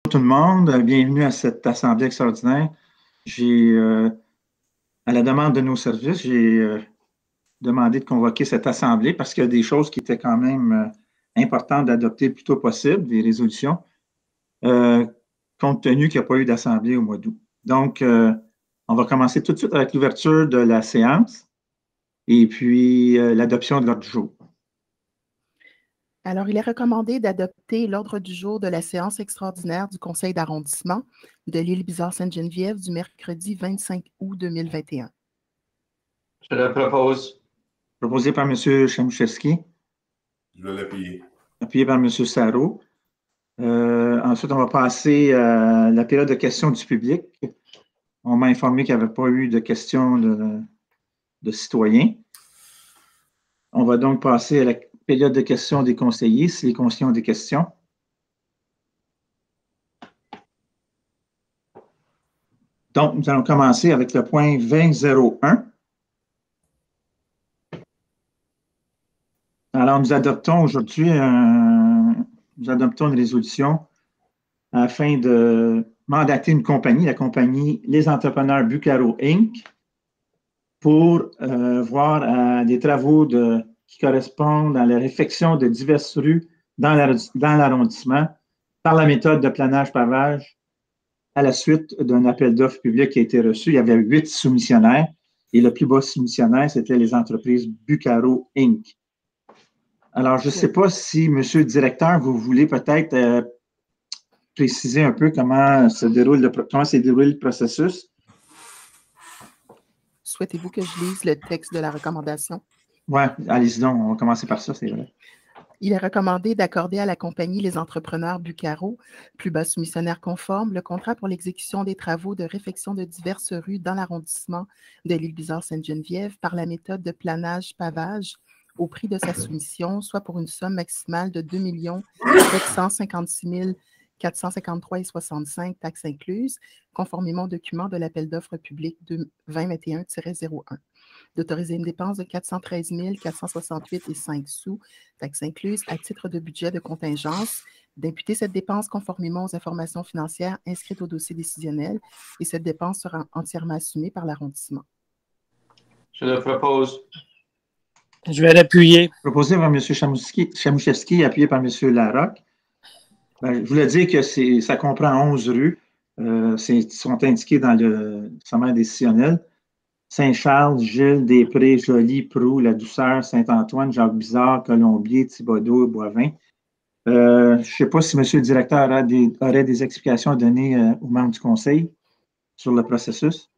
tout le monde. Bienvenue à cette assemblée extraordinaire. À la demande de nos services, j'ai demandé de convoquer cette assemblée parce qu'il y a des choses qui étaient quand même importantes d'adopter le plus tôt possible, des résolutions, euh, compte tenu qu'il n'y a pas eu d'assemblée au mois d'août. Donc, on va commencer tout de suite avec l'ouverture de la séance et puis l'adoption de l'ordre du jour. Alors, il est recommandé d'adopter l'ordre du jour de la séance extraordinaire du conseil d'arrondissement de l'île Bizarre-Sainte-Geneviève du mercredi 25 août 2021. Je le propose. Proposé par M. Chamuchevski. Je vais l'appuyer. Appuyé par M. Sarrault. Ensuite, on va passer à la période de questions du public. On m'a informé qu'il n'y avait pas eu de questions de citoyens. On va donc passer à la période de questions des conseillers, si les conseillers ont des questions. Donc, nous allons commencer avec le point 20.01. Alors, nous adoptons aujourd'hui une résolution afin de mandater une compagnie, la compagnie Les Entrepreneurs Bucaro Inc., pour voir des travaux qui correspondent à la réfection de diverses rues dans l'arrondissement par la méthode de planage-pavage à la suite d'un appel d'offres public qui a été reçu. Il y avait 8 soumissionnaires et le plus bas soumissionnaire, c'était les entreprises Bucaro Inc. Alors, je ne sais pas si, Monsieur le directeur, vous voulez peut-être préciser un peu comment s'est déroulé le processus. Souhaitez-vous que je lise le texte de la recommandation? Oui, allez-y donc, on va commencer par ça, c'est vrai. Il est recommandé d'accorder à la compagnie Les Entrepreneurs Bucaro, plus bas soumissionnaire conforme, le contrat pour l'exécution des travaux de réfection de diverses rues dans l'arrondissement de l'île Bizarre-Sainte-Geneviève par la méthode de planage-pavage au prix de sa soumission, soit pour une somme maximale de 2 756 453,65 taxes incluses, conformément au document de l'appel d'offres public 2021-01, d'autoriser une dépense de 413 468,05 sous, taxes incluses, à titre de budget de contingence, d'imputer cette dépense conformément aux informations financières inscrites au dossier décisionnel, et cette dépense sera entièrement assumée par l'arrondissement. Je le propose. Je vais l'appuyer. Proposé par M. Chamuchevski, appuyé par M. Larocque. Je voulais dire que ça comprend 11 rues. Sont indiquées dans le sommaire décisionnel. Saint-Charles, Gilles, Després, Joly, Proulx, La Douceur, Saint-Antoine, Jacques-Bizard, Colombier, Thibaudeau et Boivin. Je ne sais pas si M. le directeur aurait des explications à donner aux membres du conseil sur le processus.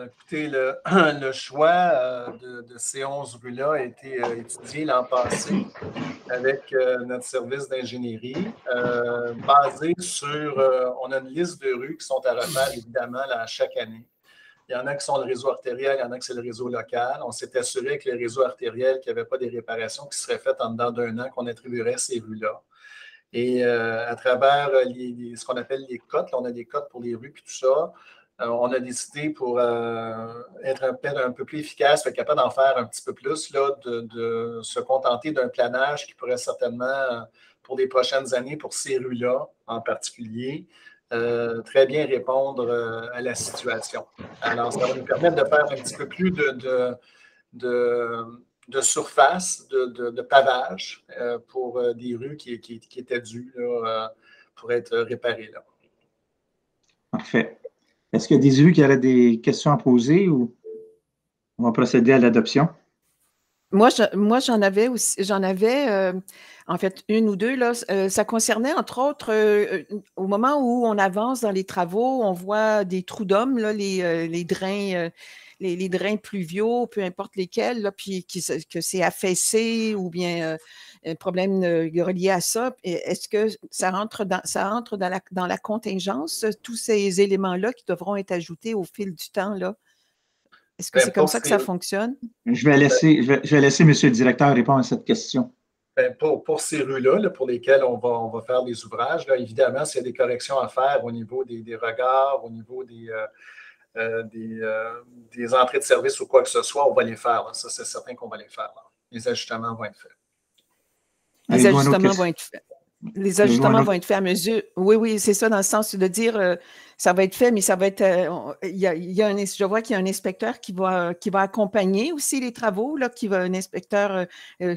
Écoutez, le choix de ces 11 rues-là a été étudié l'an passé avec notre service d'ingénierie, basé sur, on a une liste de rues qui sont à refaire évidemment là, chaque année. Il y en a qui sont le réseau artériel, il y en a qui c'est le réseau local. On s'est assuré que le réseau artériel, qu'il n'y avait pas des réparations qui seraient faites en dedans d'un an, qu'on attribuerait ces rues-là. Et à travers ce qu'on appelle les cotes, là, on a des cotes pour les rues et tout ça. On a décidé pour être un peu plus efficace, être capable d'en faire un petit peu plus, là, de se contenter d'un planage qui pourrait certainement, pour les prochaines années, pour ces rues-là en particulier, très bien répondre à la situation. Alors, ça va nous permettre de faire un petit peu plus de surface, de pavage pour des rues qui étaient dues là, pour être réparées. Là. Parfait. Est-ce qu'il y a des élus qui auraient des questions à poser ou on va procéder à l'adoption? Moi, j'en avais en fait une ou deux. Là, ça concernait, entre autres, au moment où on avance dans les travaux, on voit des trous d'hommes, les drains, les drains pluviaux, peu importe lesquels, là, puis que c'est affaissé ou bien un problème relié à ça. Est-ce que ça rentre dans la contingence, tous ces éléments-là qui devront être ajoutés au fil du temps, là? Est-ce que c'est comme ça que ça fonctionne? Je vais laisser M. le directeur répondre à cette question. Pour ces rues-là, là, pour lesquelles on va faire des ouvrages, là, évidemment, s'il y a des corrections à faire au niveau des regards, au niveau des entrées de service ou quoi que ce soit, on va les faire. Là. Ça, c'est certain qu'on va les faire. Là. Les ajustements vont être faits. Les ajustements vont être faits. Les ajustements vont être faits à mesure. Oui, oui, c'est ça, dans le sens de dire ça va être fait, mais ça va être. Je vois qu'il y a un inspecteur qui va accompagner aussi les travaux, là, un inspecteur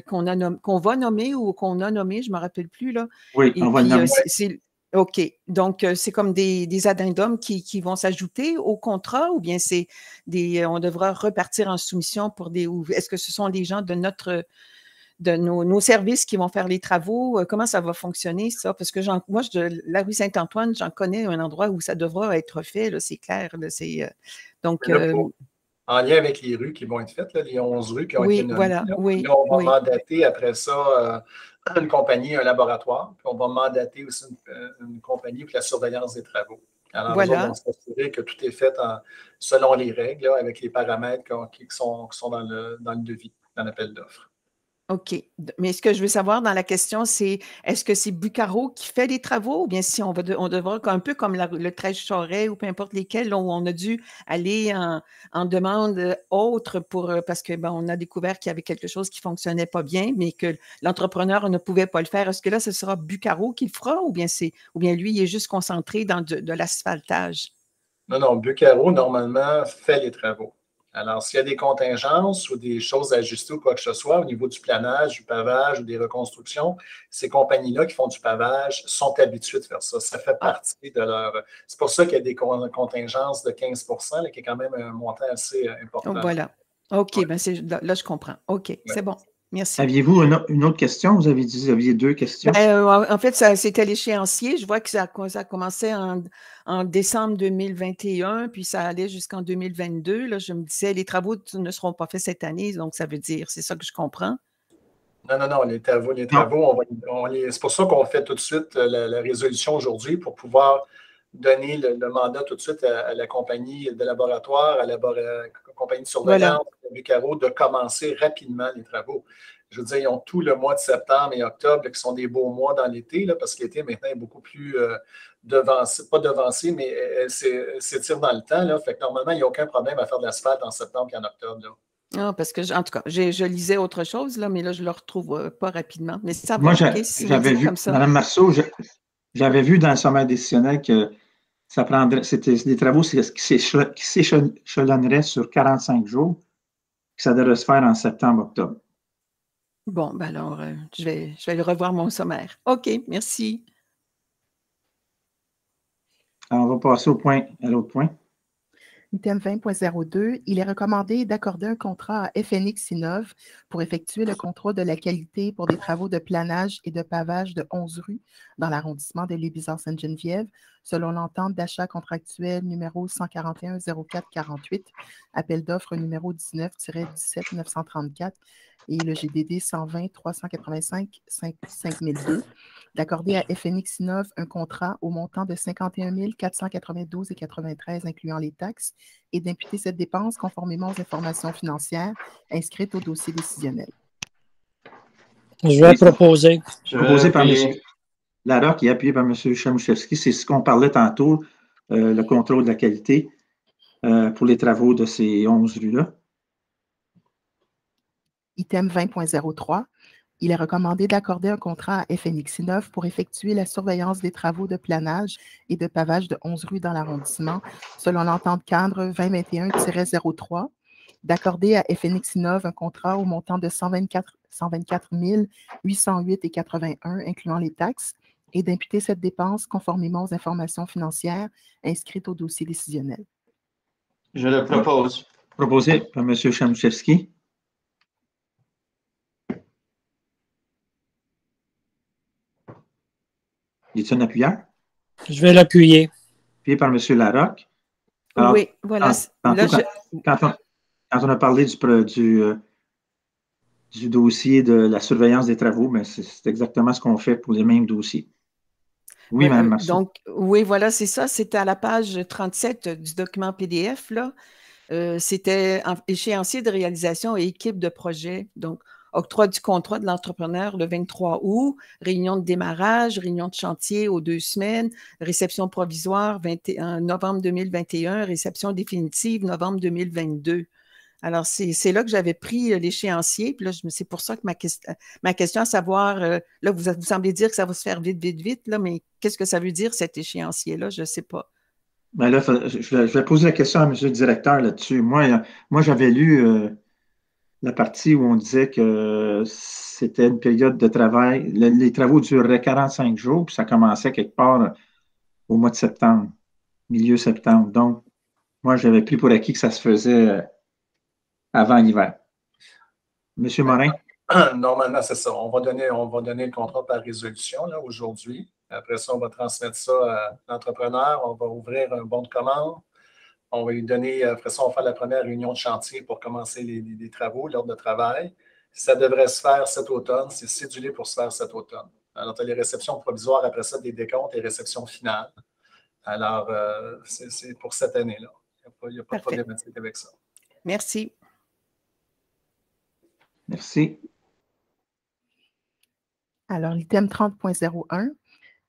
qu'on va nommer ou qu'on a nommé, je ne me rappelle plus. Là. Oui, Et on va le puis, nommer. OK. Donc, c'est comme des addendums qui vont s'ajouter au contrat ou bien on devra repartir en soumission pour est-ce que ce sont des gens de nos services qui vont faire les travaux? Comment ça va fonctionner, ça? Parce que moi, la rue Saint-Antoine, j'en connais un endroit où ça devra être fait, là, c'est clair. Là, donc, là, en lien avec les rues qui vont être faites, là, les 11 rues qui ont été nommées. Voilà, là, oui, là, on va mandater après ça une compagnie, un laboratoire, puis on va mandater aussi une compagnie pour la surveillance des travaux. Alors, voilà. nous autres, on va s'assurer que tout est fait selon les règles, là, avec les paramètres qui sont dans le devis, dans l'appel d'offres. OK. Mais ce que je veux savoir dans la question, c'est est-ce que c'est Bucaro qui fait les travaux ou bien si on devra, un peu comme le 13 Charest ou peu importe lesquels, où on a dû aller en demande autre parce que on a découvert qu'il y avait quelque chose qui ne fonctionnait pas bien, mais que l'entrepreneur ne pouvait pas le faire. Est-ce que là, ce sera Bucaro qui le fera ou bien lui, il est juste concentré dans de l'asphaltage? Non, Bucaro, normalement, fait les travaux. Alors, s'il y a des contingences ou des choses à ajuster ou quoi que ce soit au niveau du planage, du pavage ou des reconstructions, ces compagnies-là qui font du pavage sont habituées de faire ça. Ça fait partie de leur... C'est pour ça qu'il y a des contingences de 15 là, qui est quand même un montant assez important. Voilà. OK, là, je comprends. OK, c'est bon. Merci. Aviez-vous une autre question? Vous aviez deux questions. En fait, c'était l'échéancier. Je vois que ça commençait en décembre 2021, puis ça allait jusqu'en 2022. Là, je me disais, les travaux ne seront pas faits cette année, donc ça veut dire, c'est ça que je comprends. Non, les travaux, c'est pour ça qu'on fait tout de suite la résolution aujourd'hui pour pouvoir donner le mandat tout de suite à la compagnie de laboratoire, à la compagnie de surveillance, à Bucaro, de commencer rapidement les travaux. Je veux dire, ils ont tout le mois de septembre et octobre qui sont des beaux mois dans l'été, parce que l'été maintenant est beaucoup plus devancé, pas devancé, mais elle s'étire dans le temps. Là, fait que normalement, il n'y a aucun problème à faire de l'asphalte en septembre et en octobre. Là. Ah, parce que, en tout cas, je lisais autre chose, là, mais là, je ne le retrouve pas rapidement. Mais ça va, Moi, j'avais vu, comme ça. Mme Marceau, j'avais vu dans le sommaire décisionnel que ça prendrait, c'était des travaux qui s'échelonneraient sur 45 jours, que ça devrait se faire en septembre-octobre. Bon, ben alors, je vais revoir mon sommaire. OK, merci. Alors, on va passer à l'autre point. Item 20.02, il est recommandé d'accorder un contrat à FNX Innov pour effectuer le contrôle de la qualité pour des travaux de planage et de pavage de 11 rues dans l'arrondissement de Lévis-Sainte-Geneviève, selon l'entente d'achat contractuel numéro 141-04-48, appel d'offres numéro 19-17-934 et le GDD 120-385-5002, d'accorder à FNX Innov un contrat au montant de 51 492,93 incluant les taxes et d'imputer cette dépense conformément aux informations financières inscrites au dossier décisionnel. Je vais proposer. Proposé par M. Larocque et appuyé par M. Chamouchevski. C'est ce qu'on parlait tantôt, le contrôle de la qualité pour les travaux de ces 11 rues-là. Item 20.03. Il est recommandé d'accorder un contrat à FNX Innov pour effectuer la surveillance des travaux de planage et de pavage de 11 rues dans l'arrondissement, selon l'entente cadre 2021-03, d'accorder à FNX Innov un contrat au montant de 124 808,81, incluant les taxes, et d'imputer cette dépense conformément aux informations financières inscrites au dossier décisionnel. Je le propose. Proposé par M. Chamouchevski. Y a-t-il un appuyant? Je vais l'appuyer. Appuyé par M. Larocque. Alors, oui, voilà. Quand on a parlé du dossier de la surveillance des travaux, ben c'est exactement ce qu'on fait pour les mêmes dossiers. Oui, Mme Marceau. Donc, oui, voilà, c'est ça. C'était à la page 37 du document PDF, là. C'était échéancier de réalisation et équipe de projet. Donc, octroi du contrat de l'entrepreneur le 23 août, réunion de démarrage, réunion de chantier aux 2 semaines, réception provisoire novembre 2021, réception définitive novembre 2022. Alors, c'est là que j'avais pris l'échéancier. Puis là, c'est pour ça que ma question à savoir, là, vous semblez dire que ça va se faire vite, vite, vite, là, mais qu'est-ce que ça veut dire, cet échéancier-là? Je ne sais pas. Ben là, je vais poser la question à M. le directeur là-dessus. Moi, j'avais lu la partie où on disait que c'était une période de travail. Les travaux dureraient 45 jours, puis ça commençait quelque part au mois de septembre, milieu septembre. Donc, moi, j'avais pris pour acquis que ça se faisait avant l'hiver. Monsieur Morin? Normalement, c'est ça. On va donner le contrat par résolution là, aujourd'hui. Après ça, on va transmettre ça à l'entrepreneur. On va ouvrir un bon de commande. On va lui donner, après ça, on va faire la première réunion de chantier pour commencer les travaux, l'ordre de travail. Ça devrait se faire cet automne. C'est cédulé pour se faire cet automne. Alors, tu as les réceptions provisoires, après ça, des décomptes et réceptions finales. Alors, c'est pour cette année-là. Il n'y a pas de problématique avec ça. Merci. Merci. Alors, l'item 30.01,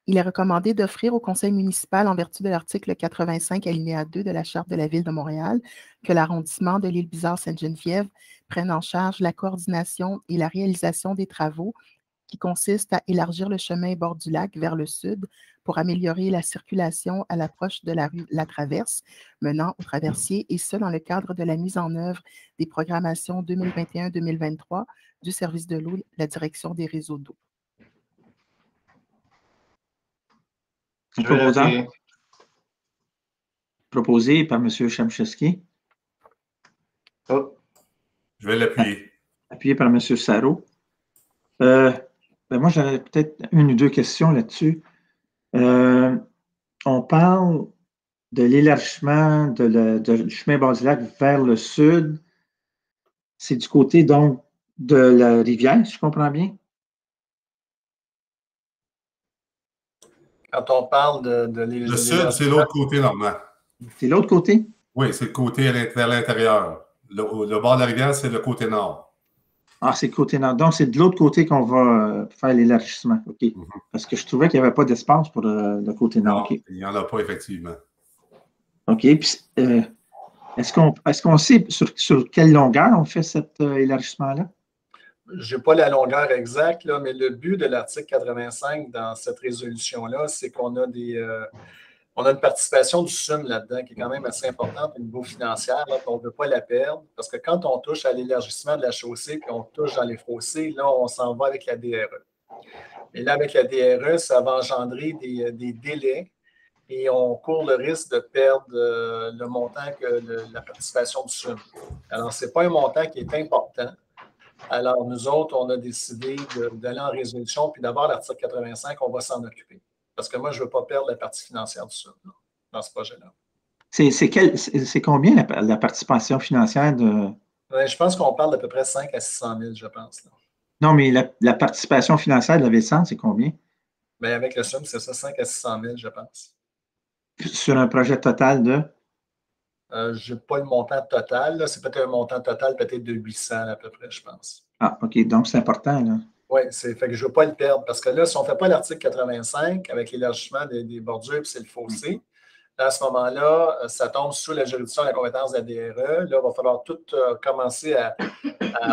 il est recommandé d'offrir au conseil municipal, en vertu de l'article 85, alinéa 2 de la Charte de la Ville de Montréal, que l'arrondissement de l'Île-Bizarre-Sainte-Geneviève prenne en charge la coordination et la réalisation des travaux qui consistent à élargir le chemin bord du lac vers le sud pour améliorer la circulation à l'approche de la rue La Traverse, menant au traversier, et ce, dans le cadre de la mise en œuvre des programmations 2021-2023 du service de l'eau, la direction des réseaux d'eau. Proposé par M. Chamchevski. Oh. Je vais l'appuyer. Appuyé par M. Sarrault. Moi, j'avais peut-être une ou deux questions là-dessus. On parle de l'élargissement du chemin bord du lac vers le sud. C'est du côté, donc, de la rivière, si je comprends bien? Quand on parle de Le sud, c'est l'autre côté, Normand. C'est l'autre côté? Oui, c'est le côté vers l'intérieur. Le bord de la rivière, c'est le côté nord. Ah, c'est le côté nord. Donc, c'est de l'autre côté qu'on va faire l'élargissement. OK. Parce que je trouvais qu'il n'y avait pas d'espace pour le côté nord. Non, okay. il n'y en a pas, effectivement. OK. Puis, est-ce qu'on sait sur quelle longueur on fait cet élargissement-là? Je n'ai pas la longueur exacte, là, mais le but de l'article 85 dans cette résolution-là, c'est qu'on a on a une participation du SUM là-dedans qui est quand même assez importante au niveau financier, on ne veut pas la perdre, parce que quand on touche à l'élargissement de la chaussée, puis on touche dans les fossés, là, on s'en va avec la DRE. Et là, avec la DRE, ça va engendrer des délais et on court le risque de perdre le montant que la participation du SUM. Alors, ce n'est pas un montant qui est important. Alors, nous autres, on a décidé d'aller en résolution, puis d'avoir l'article 85, on va s'en occuper. Parce que moi, je ne veux pas perdre la partie financière du SUM dans ce projet-là. C'est combien la participation financière de… Je pense qu'on parle d'à peu près 5 à 600 000, je pense. Là. Non, mais la participation financière de la Ville-Centre, c'est combien? Bien, avec le SUM, c'est ça, 5 à 600 000, je pense. Sur un projet total de? Je n'ai pas le montant total. C'est peut-être un montant total peut-être de 800 à peu près, je pense. Ah, OK. Donc, c'est important, là. Oui, fait que je ne veux pas le perdre parce que là, si on ne fait pas l'article 85 avec l'élargissement des bordures, puis c'est le fossé, là, à ce moment-là, ça tombe sous la juridiction de la compétence de la DRE. Là, il va falloir tout commencer à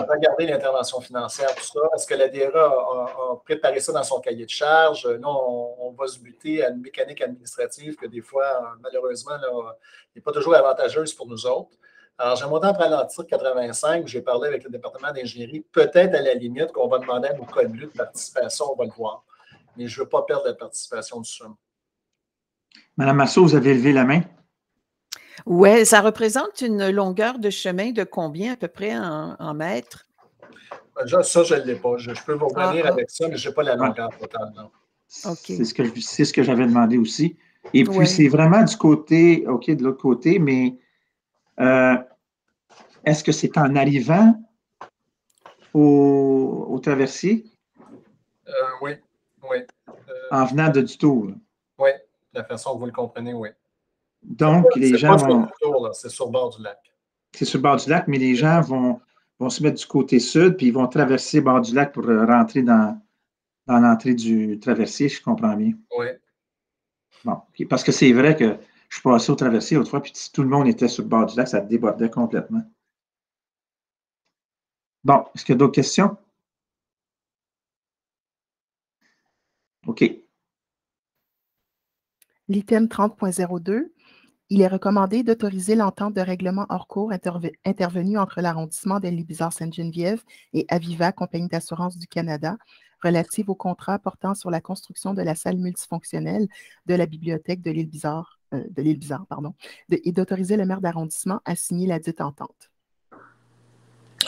regarder l'intervention financière, tout ça. Est-ce que la DRE a préparé ça dans son cahier de charge? Là, on va se buter à une mécanique administrative que des fois, malheureusement, n'est pas toujours avantageuse pour nous autres. Alors, j'aimerais bien prendre l'article 85, j'ai parlé avec le département d'ingénierie, peut-être à la limite qu'on va demander à nos codes bleus de participation, on va le voir. Mais je ne veux pas perdre la participation du SUM. Madame Marceau, vous avez levé la main? Oui, ça représente une longueur de chemin de combien à peu près en mètres? Ça, je ne l'ai pas. Je peux vous revenir avec ça, mais je n'ai pas la longueur totale. Okay. C'est ce que j'avais demandé aussi. Et puis, c'est vraiment du côté, OK, de l'autre côté, mais est-ce que c'est en arrivant au traversier? Oui. En venant de Dutour? Oui, de la façon que vous le comprenez, oui. Donc, les gens vont… C'est sur le bord du lac. C'est sur le bord du lac, mais les gens vont se mettre du côté sud, puis ils vont traverser le bord du lac pour rentrer dans l'entrée du traversier, je comprends bien. Oui. Bon, parce que c'est vrai que je suis passé au traversier l'autre fois, puis tout le monde était sur le bord du lac, ça débordait complètement. Bon, est-ce qu'il y a d'autres questions? OK. L'item 30.02, il est recommandé d'autoriser l'entente de règlement hors cours intervenue entre l'arrondissement de l'Île-Bizarre-Sainte-Geneviève et Aviva, Compagnie d'assurance du Canada, relative au contrat portant sur la construction de la salle multifonctionnelle de la bibliothèque de l'Île-Bizarre, et d'autoriser le maire d'arrondissement à signer la dite entente.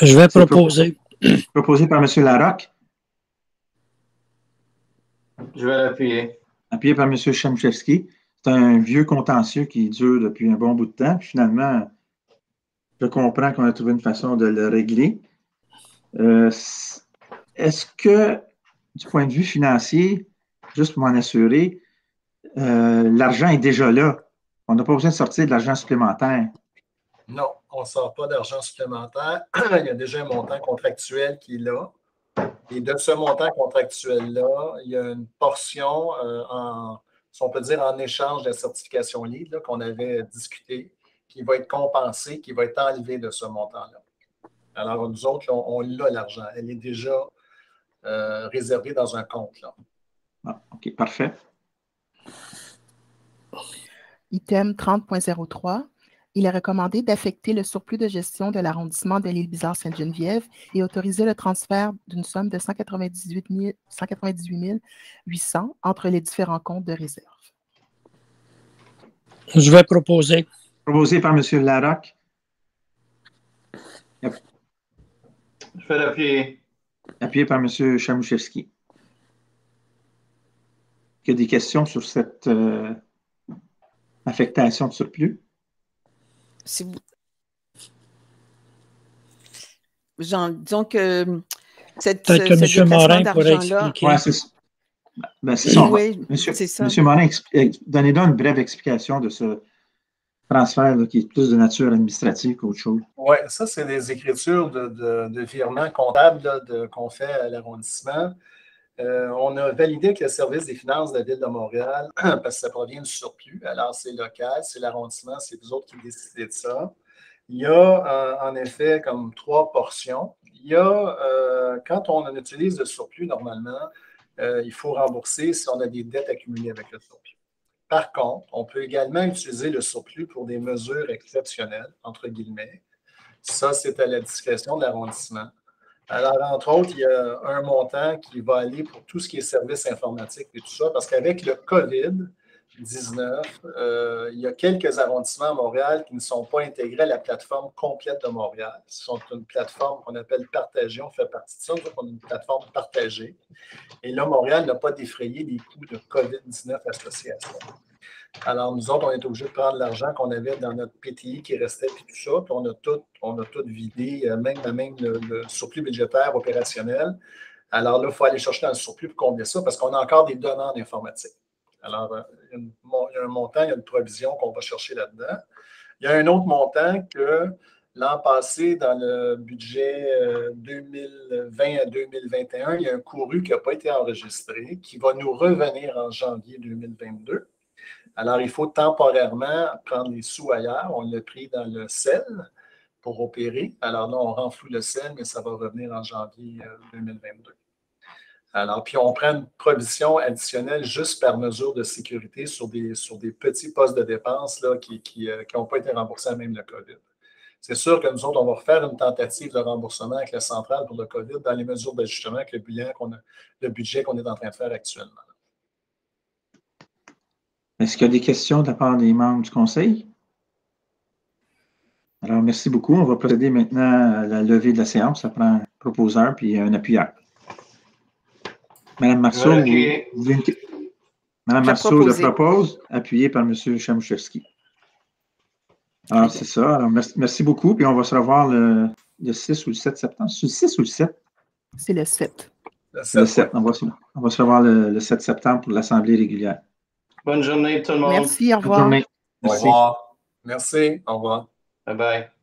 Je vais proposer. Proposé par M. Larocque, Je vais l'appuyer. appuyé par M. Chemchevski. C'est un vieux contentieux qui dure depuis un bon bout de temps. Puis finalement, je comprends qu'on a trouvé une façon de le régler. Est-ce que, du point de vue financier, juste pour m'en assurer, l'argent est déjà là? On n'a pas besoin de sortir de l'argent supplémentaire. Non, on ne sort pas d'argent supplémentaire. Il y a déjà un montant contractuel qui est là. Et de ce montant contractuel-là, il y a une portion, si on peut dire, en échange de la certification LEED qu'on avait discuté, qui va être compensée, qui va être enlevée de ce montant-là. Alors, nous autres, on l'a l'argent. Elle est déjà réservée dans un compte. Là. Ah, OK, parfait. Item 30.03, il est recommandé d'affecter le surplus de gestion de l'arrondissement de l'Île-Bizarre-Sainte-Geneviève et autoriser le transfert d'une somme de 198 800 entre les différents comptes de réserve. Je vais proposer. Proposé par M. Larocque, Je vais l'appuyer. appuyé par M. Chamouchevski. Il y a des questions sur cette affectation de surplus? Disons que cette que M. Morin pourrait expliquer. Oui, c'est ça. Ben, c'est ça. Oui, Monsieur, c'est ça. Monsieur Morin, donnez-nous une brève explication de ce transfert là, qui est plus de nature administrative qu'autre chose. Oui, ça, c'est des écritures de virements comptables qu'on fait à l'arrondissement. On a validé avec le service des finances de la Ville de Montréal, parce que ça provient du surplus. Alors, c'est local, c'est l'arrondissement, c'est vous autres qui décidez de ça. Il y a en effet comme 3 portions. Il y a, quand on utilise le surplus, normalement, il faut rembourser si on a des dettes accumulées avec le surplus. Par contre, on peut également utiliser le surplus pour des mesures exceptionnelles, entre guillemets. Ça, c'est à la discrétion de l'arrondissement. Alors, entre autres, il y a un montant qui va aller pour tout ce qui est services informatiques et tout ça, parce qu'avec le COVID-19, il y a quelques arrondissements à Montréal qui ne sont pas intégrés à la plateforme complète de Montréal. Ce sont une plateforme qu'on appelle partagée. On fait partie de ça, donc on a une plateforme partagée. Et là, Montréal n'a pas défrayé les coûts de COVID-19 associés à ça. Alors, nous autres, on est obligés de prendre l'argent qu'on avait dans notre PTI qui restait, puis tout ça, puis on a tout vidé, même le surplus budgétaire opérationnel. Alors là, il faut aller chercher dans le surplus pour combler ça, parce qu'on a encore des demandes informatiques. Alors, il y a un montant, il y a une provision qu'on va chercher là-dedans. Il y a un autre montant que l'an passé, dans le budget 2020 à 2021, il y a un couru qui n'a pas été enregistré, qui va nous revenir en janvier 2022. Alors, il faut temporairement prendre les sous ailleurs. On l'a pris dans le sel pour opérer. Alors là, on renfloue le sel, mais ça va revenir en janvier 2022. Alors, puis on prend une provision additionnelle juste par mesure de sécurité sur des petits postes de dépenses là, qui n'ont pas été remboursés à même le COVID. C'est sûr que nous autres, on va refaire une tentative de remboursement avec la centrale pour le COVID dans les mesures d'ajustement avec le budget qu'on est en train de faire actuellement. Est-ce qu'il y a des questions de la part des membres du Conseil? Alors, merci beaucoup. On va procéder maintenant à la levée de la séance. Ça prend un proposeur puis un appuyeur. Madame Marceau, Madame Marceau le propose, appuyé par M. Chamouchevski. Alors, c'est ça. Alors, merci beaucoup. Puis on va se revoir le 6 ou le 7 septembre. C'est le 6 ou le 7? C'est le 7. Le 7. On va se revoir le 7 septembre pour l'Assemblée régulière. Bonne journée tout le monde. Merci, au revoir. Bonne journée. Au revoir. Merci, au revoir. Bye bye.